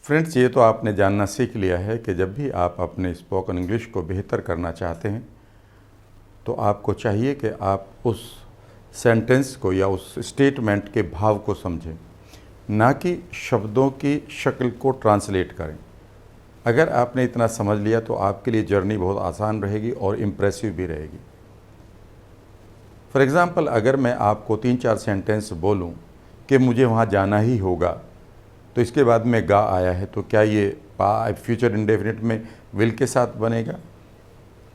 Friends, ये तो आपने जानना सीख लिया है कि जब भी आप अपने स्पोकन इंग्लिश को बेहतर करना चाहते हैं तो आपको चाहिए कि आप उस सेंटेंस को या उस स्टेटमेंट के भाव को समझें, ना कि शब्दों की शक्ल को ट्रांसलेट करें। अगर आपने इतना समझ लिया तो आपके लिए जर्नी बहुत आसान रहेगी और इम्प्रेसिव भी रहेगी। फॉर एग्ज़ाम्पल, अगर मैं आपको 3-4 सेंटेंस बोलूं कि मुझे वहाँ जाना ही होगा, तो इसके बाद में गा आया है, तो क्या ये फ्यूचर इंडेफिनिट में विल के साथ बनेगा?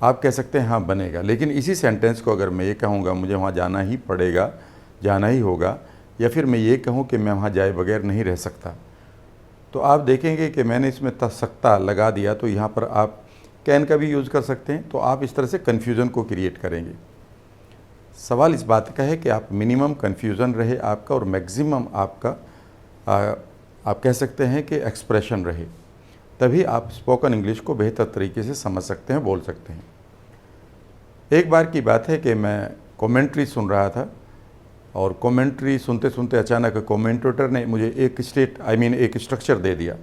आप कह सकते हैं हाँ बनेगा। लेकिन इसी सेंटेंस को अगर मैं ये कहूँगा मुझे वहाँ जाना ही पड़ेगा, जाना ही होगा, या फिर मैं ये कहूँ कि मैं वहाँ जाए बगैर नहीं रह सकता, तो आप देखेंगे कि मैंने इसमें सकता लगा दिया। तो यहाँ पर आप कैन का भी यूज़ कर सकते हैं। तो आप इस तरह से कन्फ्यूज़न को क्रिएट करेंगे। सवाल इस बात का है कि आप मिनिमम कन्फ्यूज़न रहे आपका और मैक्सिमम आपका आप कह सकते हैं कि एक्सप्रेशन रहे, तभी आप स्पोकन इंग्लिश को बेहतर तरीके से समझ सकते हैं, बोल सकते हैं। एक बार की बात है कि मैं कमेंट्री सुन रहा था और कमेंट्री सुनते सुनते अचानक कमेंटेटर ने मुझे एक एक स्ट्रक्चर दे दिया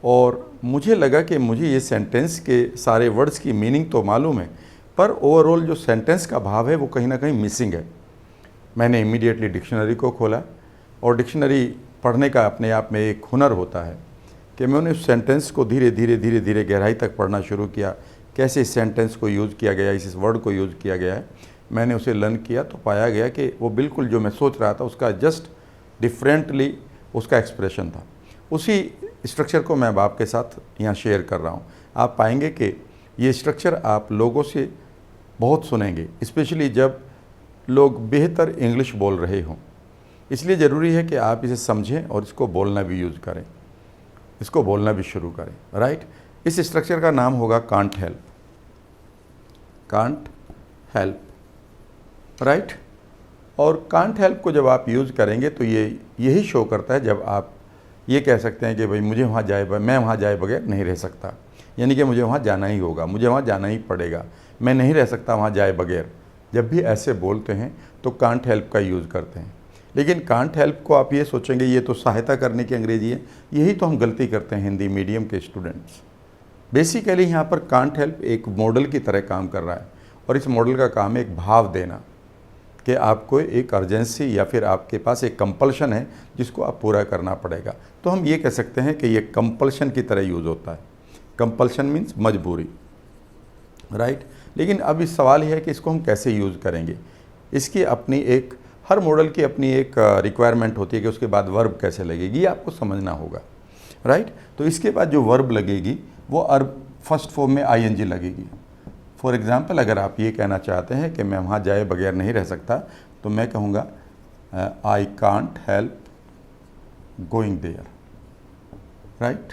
और मुझे लगा कि मुझे ये सेंटेंस के सारे वर्ड्स की मीनिंग तो मालूम है, पर ओवरऑल जो सेंटेंस का भाव है वो कहीं ना कहीं मिसिंग है। मैंने इमीडिएटली डिक्शनरी को खोला और डिक्शनरी पढ़ने का अपने आप में एक हुनर होता है कि मैंने उस सेंटेंस को धीरे धीरे गहराई तक पढ़ना शुरू किया। कैसे इस सेंटेंस को यूज़ किया गया, इस वर्ड को यूज़ किया गया है, मैंने उसे लर्न किया तो पाया गया कि वो बिल्कुल जो मैं सोच रहा था उसका जस्ट डिफरेंटली उसका एक्सप्रेशन था। उसी स्ट्रक्चर को मैं अब आपके साथ यहाँ शेयर कर रहा हूँ। आप पाएंगे कि ये स्ट्रक्चर आप लोगों से बहुत सुनेंगे, स्पेशली जब लोग बेहतर इंग्लिश बोल रहे हों। इसलिए ज़रूरी है कि आप इसे समझें और इसको बोलना भी यूज़ करें, इसको बोलना भी शुरू करें। राइट। इस स्ट्रक्चर का नाम होगा can't help. Can't help, right. और कांट हेल्प को जब आप यूज़ करेंगे तो ये यही शो करता है जब आप ये कह सकते हैं कि भाई मुझे वहाँ मैं वहाँ जाए बगैर नहीं रह सकता, यानी कि मुझे वहाँ जाना ही होगा, मुझे वहाँ जाना ही पड़ेगा, मैं नहीं रह सकता वहाँ जाए बगैर। जब भी ऐसे बोलते हैं तो कांट हेल्प का यूज़ करते हैं। लेकिन कांट हेल्प को आप ये सोचेंगे ये तो सहायता करने की अंग्रेजी है। यही तो हम गलती करते हैं हिंदी मीडियम के स्टूडेंट्स। बेसिकली यहाँ पर कांट हेल्प एक मॉडल की तरह काम कर रहा है और इस मॉडल का काम है एक भाव देना कि आपको एक अर्जेंसी या फिर आपके पास एक कंपल्शन है जिसको आप पूरा करना पड़ेगा। तो हम ये कह सकते हैं कि ये कंपल्शन की तरह यूज़ होता है। कंपल्शन मीन्स मजबूरी, राइट। लेकिन अब इस सवाल ये है कि इसको हम कैसे यूज़ करेंगे। इसकी अपनी एक हर मॉडल की अपनी एक रिक्वायरमेंट होती है कि उसके बाद वर्ब कैसे लगेगी, ये आपको समझना होगा, राइट। तो इसके बाद जो वर्ब लगेगी वो फर्स्ट फॉर्म में आईएनजी लगेगी। फॉर एग्ज़ाम्पल, अगर आप ये कहना चाहते हैं कि मैं वहाँ जाए बगैर नहीं रह सकता, तो मैं कहूँगा I can't help going there, right.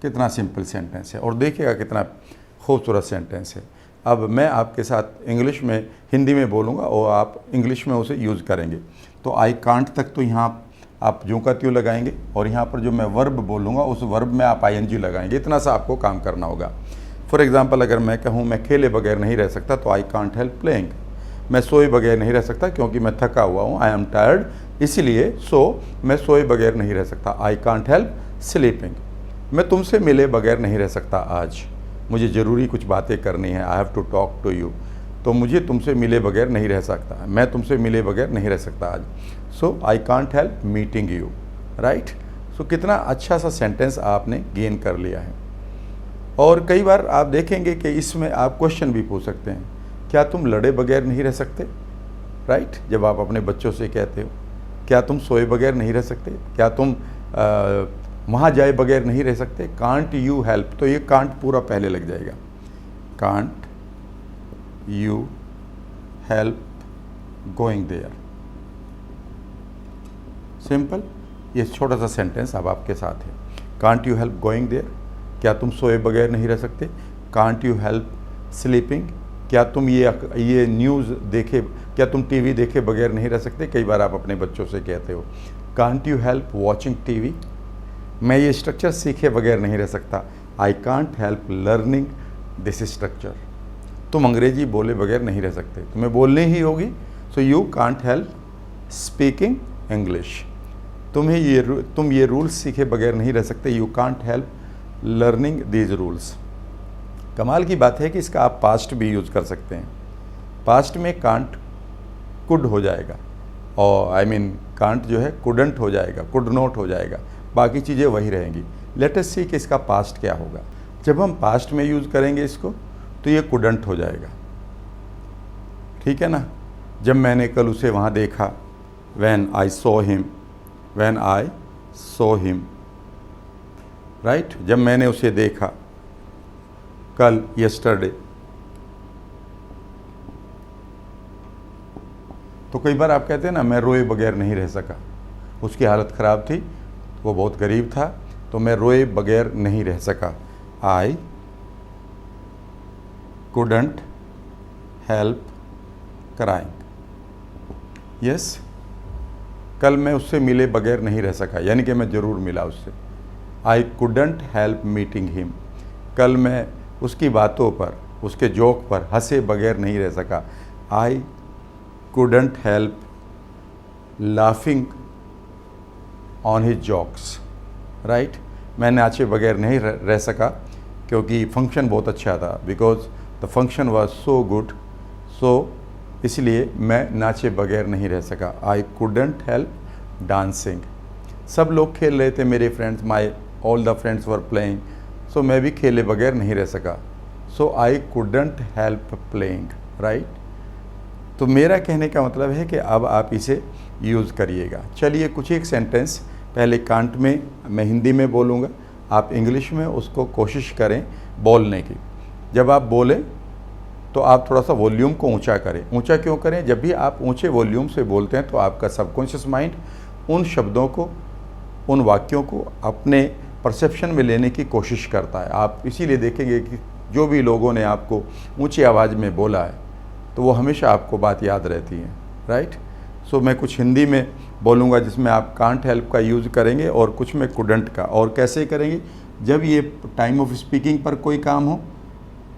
कितना सिंपल सेंटेंस है और देखिएगा कितना खूबसूरत सेंटेंस है। अब मैं आपके साथ इंग्लिश में हिंदी में बोलूँगा और आप इंग्लिश में उसे यूज़ करेंगे। तो आई कांट तक तो यहाँ आप ज्यों का त्यों लगाएंगे और यहाँ पर जो मैं वर्ब बोलूँगा उस वर्ब में आप आईएनजी लगाएंगे। इतना सा आपको काम करना होगा। फॉर एग्ज़ाम्पल, अगर मैं कहूँ मैं खेले बगैर नहीं रह सकता, तो आई कांट हेल्प प्लेइंग। मैं सोए बगैर नहीं रह सकता क्योंकि मैं थका हुआ हूँ, आई एम टायर्ड, इसीलिए मैं सोए बगैर नहीं रह सकता, आई कांट हेल्प स्लीपिंग। मैं तुमसे मिले बगैर नहीं रह सकता आज, मुझे ज़रूरी कुछ बातें करनी है, I have to talk to you, तो मुझे तुमसे मिले बगैर नहीं रह सकता, मैं तुमसे मिले बगैर नहीं रह सकता आज। सो I can't help meeting you, right. सो कितना अच्छा सा सेंटेंस आपने गेन कर लिया है। और कई बार आप देखेंगे कि इसमें आप क्वेश्चन भी पूछ सकते हैं, क्या तुम लड़े बगैर नहीं रह सकते, राइट। जब आप अपने बच्चों से कहते हो क्या तुम सोए बगैर नहीं रह सकते, क्या तुम वहाँ जाए बगैर नहीं रह सकते, कांट यू हेल्प, तो ये कांट पूरा पहले लग जाएगा। Can't you help going there, simple. ये छोटा सा सेंटेंस अब आपके साथ है। Can't you help going there, क्या तुम सोए बगैर नहीं रह सकते। कांट यू हेल्प स्लीपिंग, क्या तुम ये न्यूज़ देखे, क्या तुम टीवी देखे बगैर नहीं रह सकते। कई बार आप अपने बच्चों से कहते हो can't you help watching TV, मैं ये स्ट्रक्चर सीखे बगैर नहीं रह सकता, I can't help learning this structure. तुम अंग्रेजी बोले बगैर नहीं रह सकते, तुम्हें बोलनी ही होगी, so you can't help speaking English. तुम ये रूल्स सीखे बगैर नहीं रह सकते। You can't help learning these rules. कमाल की बात है कि इसका आप पास्ट भी यूज़ कर सकते हैं। पास्ट में कांट कुड हो जाएगा, और आई मीन कांट जो है कुडंट हो जाएगा, कुड नॉट हो जाएगा, बाकी चीज़ें वही रहेंगी। लेट अस सी कि इसका पास्ट क्या होगा। जब हम पास्ट में यूज़ करेंगे इसको तो ये कुडंट हो जाएगा, ठीक है ना। जब मैंने कल उसे वहाँ देखा, when I saw him, right. जब मैंने उसे देखा कल, यस्टरडे। तो कई बार आप कहते हैं ना, मैं रोए बगैर नहीं रह सका। उसकी हालत ख़राब थी, वो बहुत गरीब था, तो मैं रोए बगैर नहीं रह सका। I couldn't help crying. Yes, कल मैं उससे मिले बगैर नहीं रह सका, यानी कि मैं ज़रूर मिला उससे। आई कुडंट हेल्प मीटिंग हिम। कल मैं उसकी बातों पर, उसके जोक पर हंसे बगैर नहीं रह सका। I couldn't help laughing on his jokes, right. मैं नाचे बगैर नहीं रह सका क्योंकि फंक्शन बहुत अच्छा था, because the function was so good, so इसलिए मैं नाचे बगैर नहीं रह सका। I couldn't help dancing. सब लोग खेल रहे थे, मेरे friends, my all the friends were playing, so मैं भी खेले बगैर नहीं रह सका। So I couldn't help playing, right. तो मेरा कहने का मतलब है कि अब आप इसे यूज़ करिएगा। चलिए कुछ एक सेंटेंस पहले कांट में मैं हिंदी में बोलूँगा, आप इंग्लिश में उसको कोशिश करें बोलने की। जब आप बोलें तो आप थोड़ा सा वॉल्यूम को ऊंचा करें। ऊंचा क्यों करें? जब भी आप ऊंचे वॉल्यूम से बोलते हैं तो आपका सबकॉन्शियस माइंड उन शब्दों को, उन वाक्यों को अपने परसेप्शन में लेने की कोशिश करता है। आप इसीलिए देखेंगे कि जो भी लोगों ने आपको ऊंची आवाज़ में बोला है तो वो हमेशा आपको बात याद रहती है, राइट। सो मैं कुछ हिंदी में बोलूँगा जिसमें आप कांट हेल्प का यूज़ करेंगे और कुछ में कुडंट का। और कैसे करेंगे? जब ये टाइम ऑफ स्पीकिंग पर कोई काम हो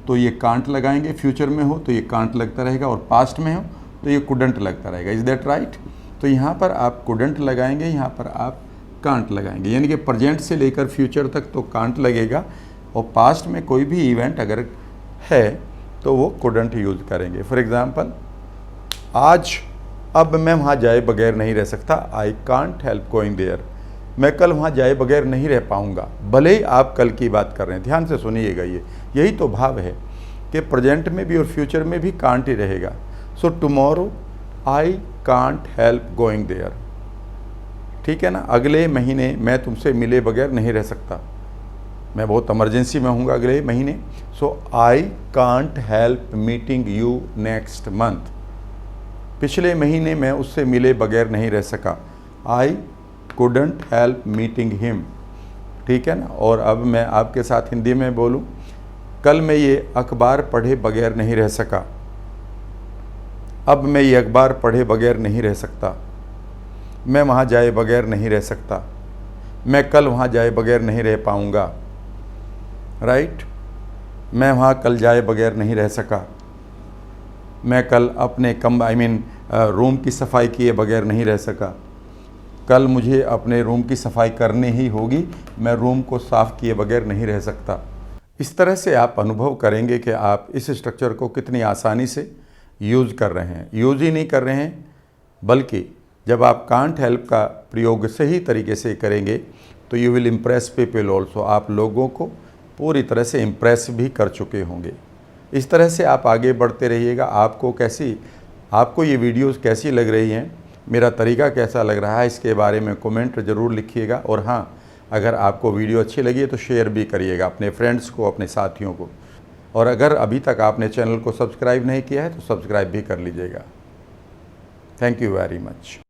तो ये कांट लगाएंगे, फ्यूचर में हो तो ये कांट लगता रहेगा, और पास्ट में हो तो ये कुडंट लगता रहेगा। Is that right? तो यहाँ पर आप कुडंट लगाएंगे, यहाँ पर आप कांट लगाएंगे, यानी कि प्रेजेंट से लेकर फ्यूचर तक तो कांट लगेगा, और पास्ट में कोई भी इवेंट अगर है तो वो कुडंट यूज़ करेंगे। फॉर एग्ज़ाम्पल, आज अब मैं वहाँ जाए बगैर नहीं रह सकता। I can't help going there. मैं कल वहाँ जाए बगैर नहीं रह पाऊँगा। भले ही आप कल की बात कर रहे हैं, ध्यान से सुनिएगा, यही तो भाव है कि प्रेजेंट में भी और फ्यूचर में भी कांट ही रहेगा। So tomorrow I can't help going there, ठीक है ना। अगले महीने मैं तुमसे मिले बगैर नहीं रह सकता, मैं बहुत इमरजेंसी में हूँगा अगले महीने। सो I can't help meeting you next month. पिछले महीने मैं उससे मिले बगैर नहीं रह सका। I couldn't help meeting him, ठीक है ना। और अब मैं आपके साथ हिंदी में बोलूँ, कल मैं ये अखबार पढ़े बगैर नहीं रह सका। अब मैं ये अखबार पढ़े बगैर नहीं रह सकता। मैं वहाँ जाए बगैर नहीं रह सकता। मैं कल वहाँ जाए बगैर नहीं रह पाऊँगा, राइट। मैं वहाँ कल जाए बगैर नहीं रह सका। मैं कल अपने रूम की सफाई किए बगैर नहीं रह सका। कल मुझे अपने रूम की सफाई करनी ही होगी, मैं रूम को साफ़ किए बगैर नहीं रह सकता। इस तरह से आप अनुभव करेंगे कि आप इस स्ट्रक्चर को कितनी आसानी से यूज़ कर रहे हैं। यूज़ ही नहीं कर रहे हैं, बल्कि जब आप कांट हेल्प का प्रयोग सही तरीके से करेंगे तो you will impress people also. आप लोगों को पूरी तरह से इम्प्रेस भी कर चुके होंगे। इस तरह से आप आगे बढ़ते रहिएगा। आपको ये वीडियोस कैसी लग रही हैं, मेरा तरीका कैसा लग रहा है, इसके बारे में कमेंट ज़रूर लिखिएगा। और हाँ, अगर आपको वीडियो अच्छी लगी है तो शेयर भी करिएगा अपने फ्रेंड्स को, अपने साथियों को। और अगर अभी तक आपने चैनल को सब्सक्राइब नहीं किया है तो सब्सक्राइब भी कर लीजिएगा। Thank you very much.